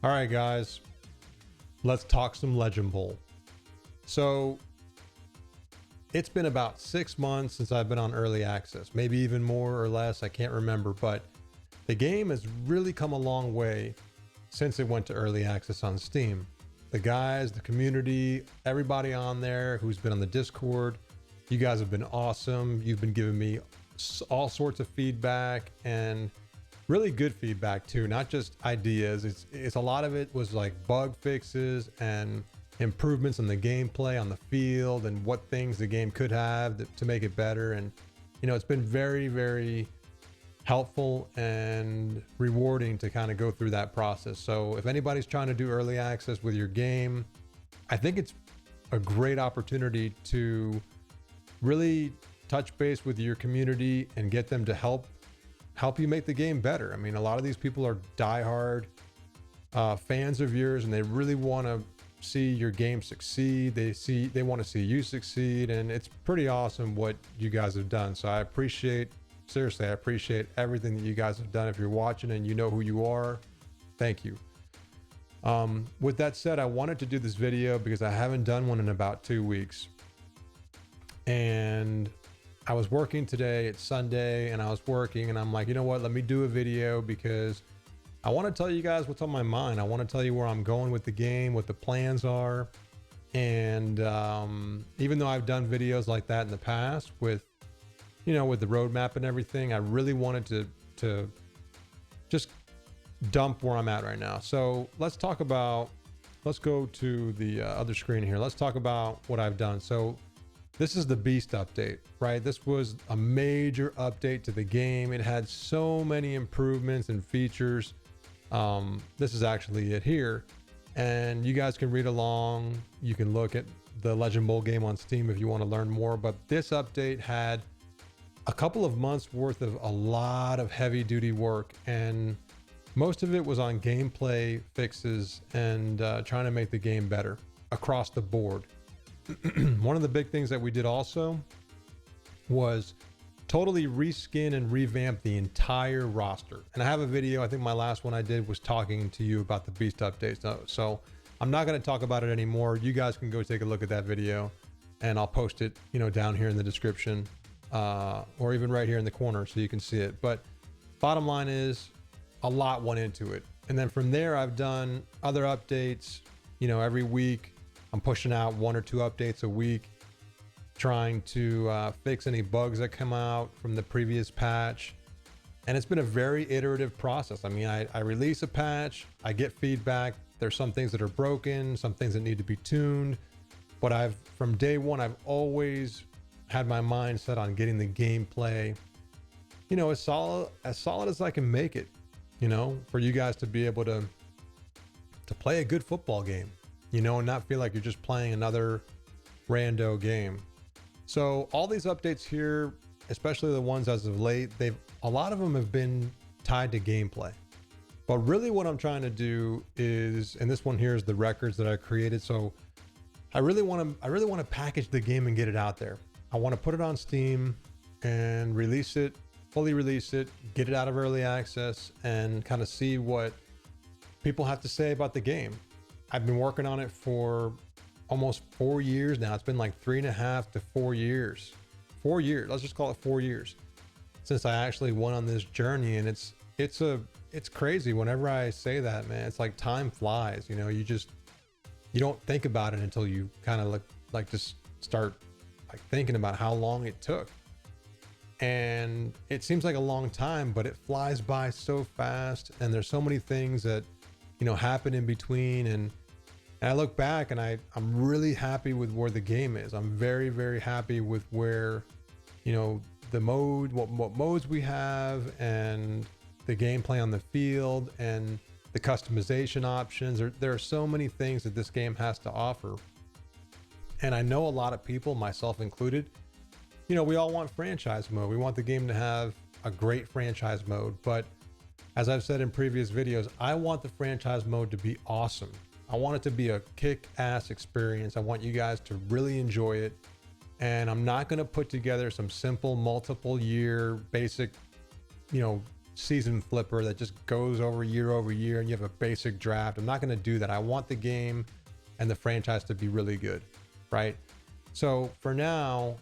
All right, guys, let's talk some Legend Bowl. So it's been about 6 months since I've been on early access, maybe even more or less. I can't remember, but the game has really come a long way since it went to early access on Steam. The guys, the community, everybody on there who's been on the Discord, you guys have been awesome. You've been giving me all sorts of feedback and really good feedback too, not just ideas. It's a lot of it was like bug fixes and improvements in the gameplay on the field and what things the game could have to make it better. And it's been very, very helpful and rewarding to kind of go through that process. So if anybody's trying to do early access with your game, I think it's a great opportunity to really touch base with your community and get them to help you make the game better. I mean, a lot of these people are diehard fans of yours, and they really want to see your game succeed. They want to see you succeed, and it's pretty awesome what you guys have done. So I appreciate everything that you guys have done. If you're watching and you know who you are, thank you. With that said, I wanted to do this video because I haven't done one in about 2 weeks, and I was working today. It's Sunday and I was working, and I'm like, you know what, let me do a video because I want to tell you guys what's on my mind. I want to tell you where I'm going with the game, what the plans are. And even though I've done videos like that in the past with the roadmap and everything, I really wanted to just dump where I'm at right now. So let's go to the other screen here. Let's talk about what I've done. So this is the Beast update, right? This was a major update to the game. It had so many improvements and features. This is actually it here. And you guys can read along. You can look at the Legend Bowl game on Steam if you want to learn more. But this update had a couple of months worth of a lot of heavy duty work. And most of it was on gameplay fixes and trying to make the game better across the board. One of the big things that we did also was totally reskin and revamp the entire roster. And I have a video, I think my last one I did was talking to you about the Beast updates. So I'm not going to talk about it anymore. You guys can go take a look at that video, and I'll post it, down here in the description, or even right here in the corner so you can see it. But bottom line is a lot went into it. And then from there, I've done other updates, every week. I'm pushing out 1 or 2 updates a week, trying to fix any bugs that come out from the previous patch. And it's been a very iterative process. I mean, I release a patch, I get feedback. There's some things that are broken, some things that need to be tuned. But from day one, I've always had my mind set on getting the gameplay, as solid as I can make it, for you guys to be able to play a good football game, and not feel like you're just playing another rando game. So all these updates here, especially the ones as of late, a lot of them have been tied to gameplay. But really what I'm trying to do is, and this one here is the records that I created. So I really want to package the game and get it out there. I want to put it on Steam and fully release it, get it out of early access, and kind of see what people have to say about the game. I've been working on it for almost 4 years now. It's been like 3.5 to 4 years. 4 years. Let's just call it 4 years since I actually went on this journey. And it's crazy. Whenever I say that, man, it's like time flies. You don't think about it until you kind of like just start like thinking about how long it took. And it seems like a long time, but it flies by so fast. And there's so many things that happen in between. And I look back and I'm really happy with where the game is. I'm very, very happy with where, the mode, what modes we have, and the gameplay on the field, and the customization options. There are so many things that this game has to offer. And I know a lot of people, myself included, we all want franchise mode. We want the game to have a great franchise mode. But as I've said in previous videos, I want the franchise mode to be awesome. I want it to be a kick-ass experience. I want you guys to really enjoy it. And I'm not going to put together some simple multiple year basic, season flipper that just goes over year and you have a basic draft. I'm not going to do that. I want the game and the franchise to be really good, right? So for now,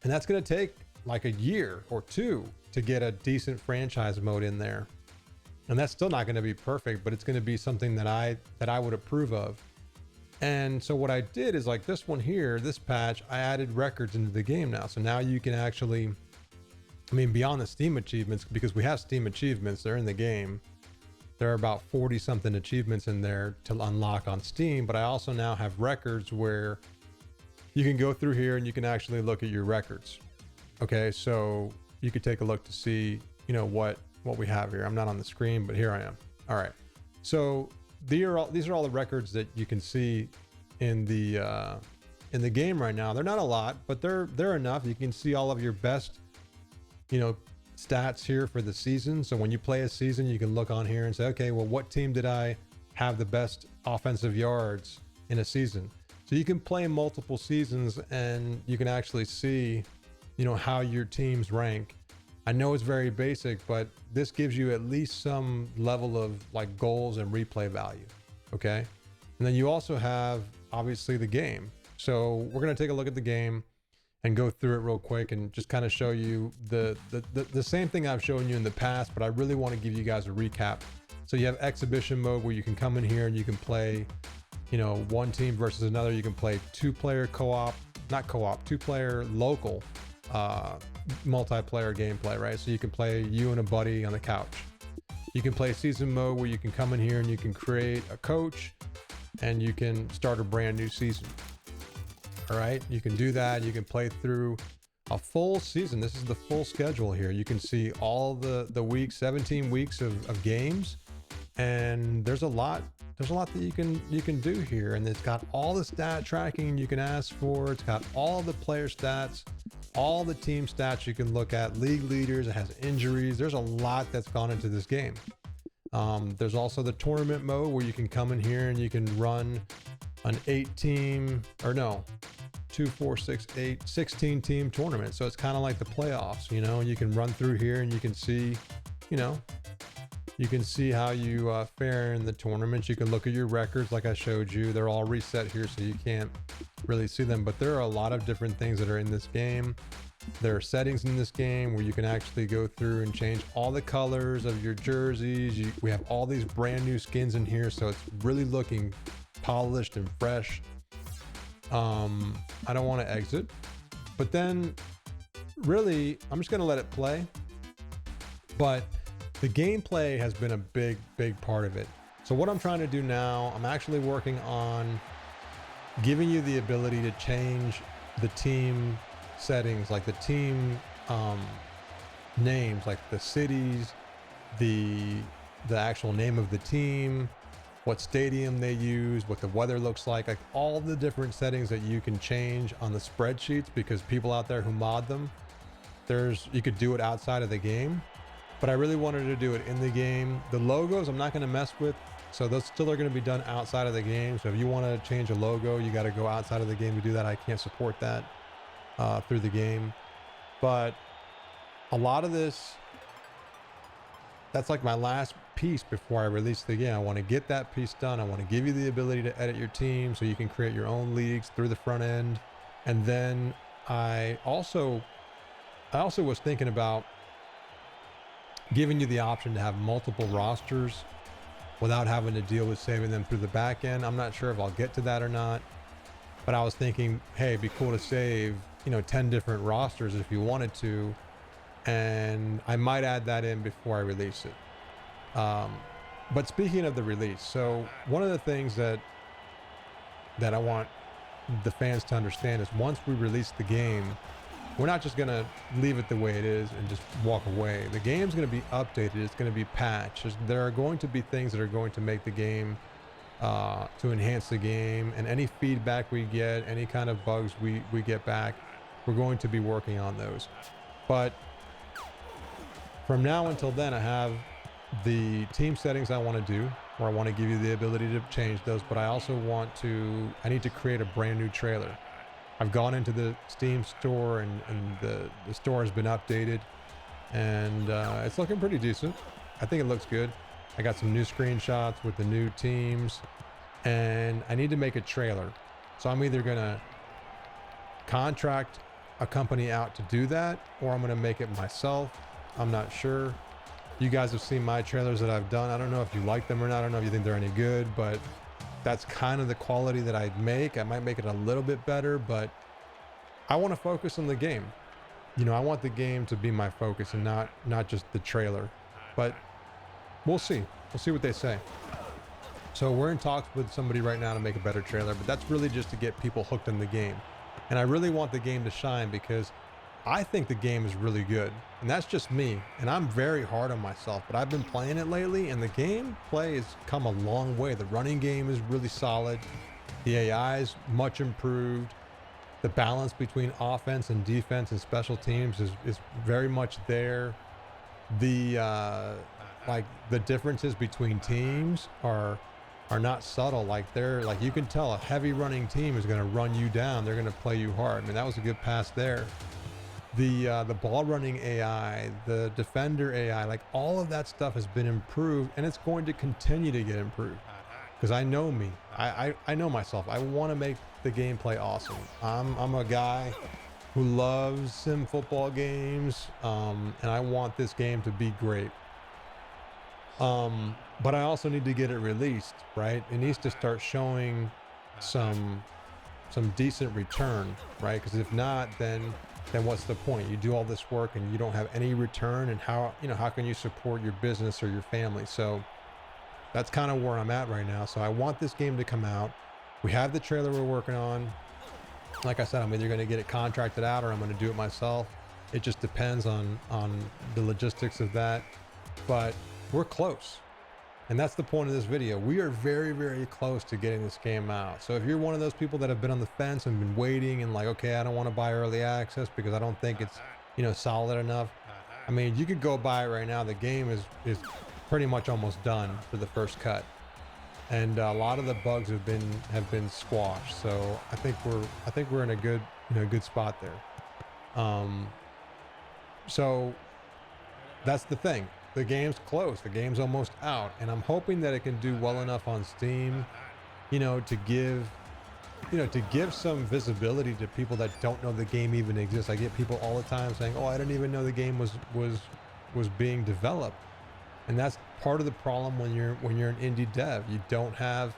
and that's going to take like a year or two to get a decent franchise mode in there. And that's still not going to be perfect, but it's going to be something that I would approve of. And so what I did is, like this one here, this patch, I added records into the game now. So now you can actually, I mean, beyond the Steam achievements, because we have Steam achievements, they're in the game. There are about 40 something achievements in there to unlock on Steam, but I also now have records where you can go through here and you can actually look at your records. Okay, so you could take a look to see, you know, what we have here. I'm not on the screen, but here I am. All right. So these are all the records that you can see in the game right now. They're not a lot, but they're enough. You can see all of your best, you know, stats here for the season. So when you play a season, you can look on here and say, okay, well, what team did I have the best offensive yards in a season? So you can play multiple seasons and you can actually see, you know, how your teams rank. I know it's very basic, but this gives you at least some level of like goals and replay value. Okay. And then you also have obviously the game. So we're going to take a look at the game and go through it real quick and just kind of show you the same thing I've shown you in the past, but I really want to give you guys a recap. So you have exhibition mode where you can come in here and you can play, you know, one team versus another. You can play two-player co-op, not co-op, two-player local multiplayer gameplay, right? So you can play you and a buddy on the couch. You can play season mode where you can come in here and you can create a coach and you can start a brand new season. All right, you can do that. You can play through a full season. This is the full schedule here. You can see all the weeks, 17 weeks of games, and there's a lot that you can do here. And it's got all the stat tracking you can ask for. It's got all the player stats, all the team stats you can look at, league leaders. It has injuries. There's a lot that's gone into this game. There's also the tournament mode where you can come in here and you can run an 16 team tournament. So it's kind of like the playoffs, you know, and you can run through here and you can see, you know, you can see how you fare in the tournaments. You can look at your records like I showed you. They're all reset here, so you can't really see them, but there are a lot of different things that are in this game. There are settings in this game where you can actually go through and change all the colors of your jerseys. We have all these brand new skins in here, so it's really looking polished and fresh. I don't want to exit, but then really I'm just going to let it play. But the gameplay has been a big part of it. So what I'm trying to do now, I'm actually working on giving you the ability to change the team settings, like the team names, like the cities, the actual name of the team, what stadium they use, what the weather looks like all the different settings that you can change on the spreadsheets, because people out there who mod them, you could do it outside of the game, but I really wanted to do it in the game. The logos I'm not going to mess with, so those still are going to be done outside of the game. So if you want to change a logo, you got to go outside of the game to do that. I can't support that through the game, but a lot of this, that's like my last piece before I release the game. I want to get that piece done. I want to give you the ability to edit your team so you can create your own leagues through the front end. And then I also was thinking about giving you the option to have multiple rosters without having to deal with saving them through the back end. I'm not sure if I'll get to that or not, but I was thinking, hey, it'd be cool to save, 10 different rosters if you wanted to. And I might add that in before I release it. But speaking of the release, so one of the things that I want the fans to understand is once we release the game, we're not just going to leave it the way it is and just walk away. The game's going to be updated. It's going to be patched. There are going to be things that are going to make the game, to enhance the game, and any feedback we get, any kind of bugs we get back, we're going to be working on those. But from now until then, I have the team settings I want to do, where I want to give you the ability to change those, but I also I need to create a brand new trailer. I've gone into the Steam store and the store has been updated. and it's looking pretty decent. I think it looks good. I got some new screenshots with the new teams, and I need to make a trailer. So I'm either gonna contract a company out to do that, or I'm gonna make it myself. I'm not sure. You guys have seen my trailers that I've done. I don't know if you like them or not. I don't know if you think they're any good, but that's kind of the quality that I'd make. I might make it a little bit better, but I want to focus on the game. You know, I want the game to be my focus and not just the trailer. But we'll see. We'll see what they say. So we're in talks with somebody right now to make a better trailer, but that's really just to get people hooked in the game. And I really want the game to shine because I think the game is really good. And that's just me. And I'm very hard on myself, but I've been playing it lately and the gameplay has come a long way. The running game is really solid. The AI is much improved. The balance between offense and defense and special teams is very much there. The like the differences between teams are not subtle. Like you can tell a heavy running team is going to run you down. They're going to play you hard. I mean, that was a good pass there. The ball running AI, the defender AI, like all of that stuff has been improved, and it's going to continue to get improved. Because I know me, I know myself. I want to make the gameplay awesome. I'm a guy who loves sim football games, and I want this game to be great. But I also need to get it released, right? It needs to start showing some decent return, right? Because if not, then what's the point? You do all this work and you don't have any return, and how can you support your business or your family? So that's kind of where I'm at right now. So I want this game to come out. We have the trailer we're working on. Like I said, I'm either going to get it contracted out or I'm going to do it myself. It just depends on the logistics of that, but we're close. And that's the point of this video. We are very, very close to getting this game out. So if you're one of those people that have been on the fence and been waiting and like, okay, I don't want to buy early access because I don't think it's, solid enough. I mean, you could go buy it right now. The game is pretty much almost done for the first cut. And a lot of the bugs have been squashed. So I think we're in a good spot there. So that's the thing. The game's close. The game's almost out, and I'm hoping that it can do well enough on Steam, to give some visibility to people that don't know the game even exists. I get people all the time saying, "Oh, I didn't even know the game was being developed," and that's part of the problem when you're an indie dev. You don't have,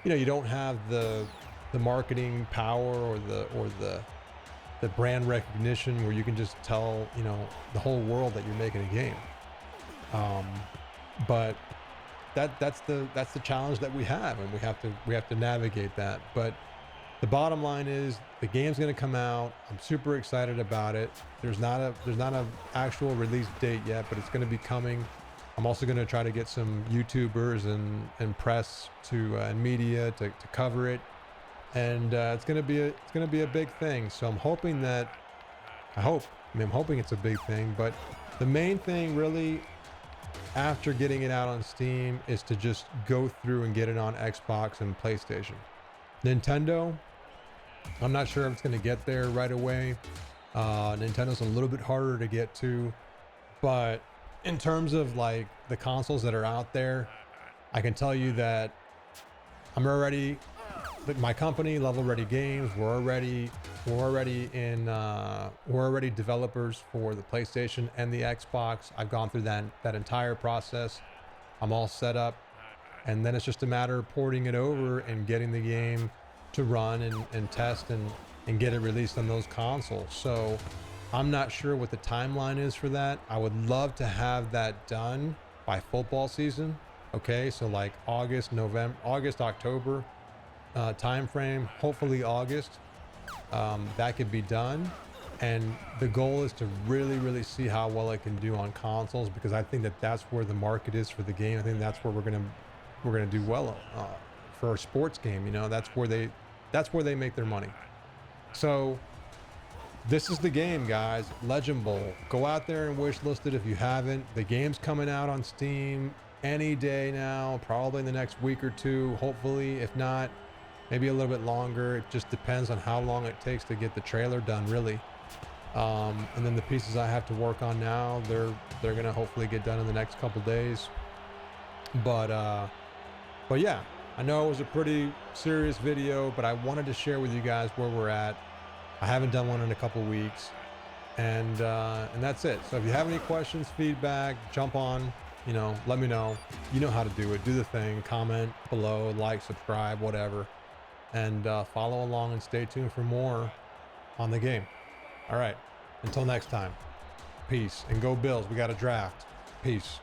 the marketing power or the brand recognition where you can just tell the whole world that you're making a game. But that's the challenge that we have, and we have to navigate that. But the bottom line is the game's going to come out. I'm super excited about it. There's not a actual release date yet, but it's going to be coming. I'm also going to try to get some YouTubers and press and media to cover it, and it's going to be a big thing. So I'm hoping I'm hoping it's a big thing. But the main thing really, after getting it out on Steam, is to just go through and get it on Xbox and PlayStation. Nintendo, I'm not sure if it's going to get there right away. Nintendo's a little bit harder to get to, but in terms of like the consoles that are out there, I can tell you that my company, Level Ready Games, we're already developers for the PlayStation and the Xbox. I've gone through that entire process. I'm all set up, and then it's just a matter of porting it over and getting the game to run and test and get it released on those consoles. So I'm not sure what the timeline is for that. I would love to have that done by football season. Okay, so like August, October time frame, hopefully August. That could be done, and the goal is to really see how well it can do on consoles, because I think that's where the market is for the game. I think that's where we're gonna do well for a sports game. That's where they make their money. So this is the game, guys. Legend Bowl. Go out there and wish list it if you haven't. The game's coming out on Steam any day now, probably in the next week or two, hopefully. If not, maybe a little bit longer. It just depends on how long it takes to get the trailer done, really. And then the pieces I have to work on now, they're gonna hopefully get done in the next couple days. But yeah, I know it was a pretty serious video, but I wanted to share with you guys where we're at. I haven't done one in a couple weeks, and that's it. So if you have any questions, feedback, jump on, you know, let me know. You know how to do it. Do the thing, comment below, like, subscribe, whatever, and follow along and stay tuned for more on the game. All right, until next time, peace, and go Bills. We got a draft. Peace.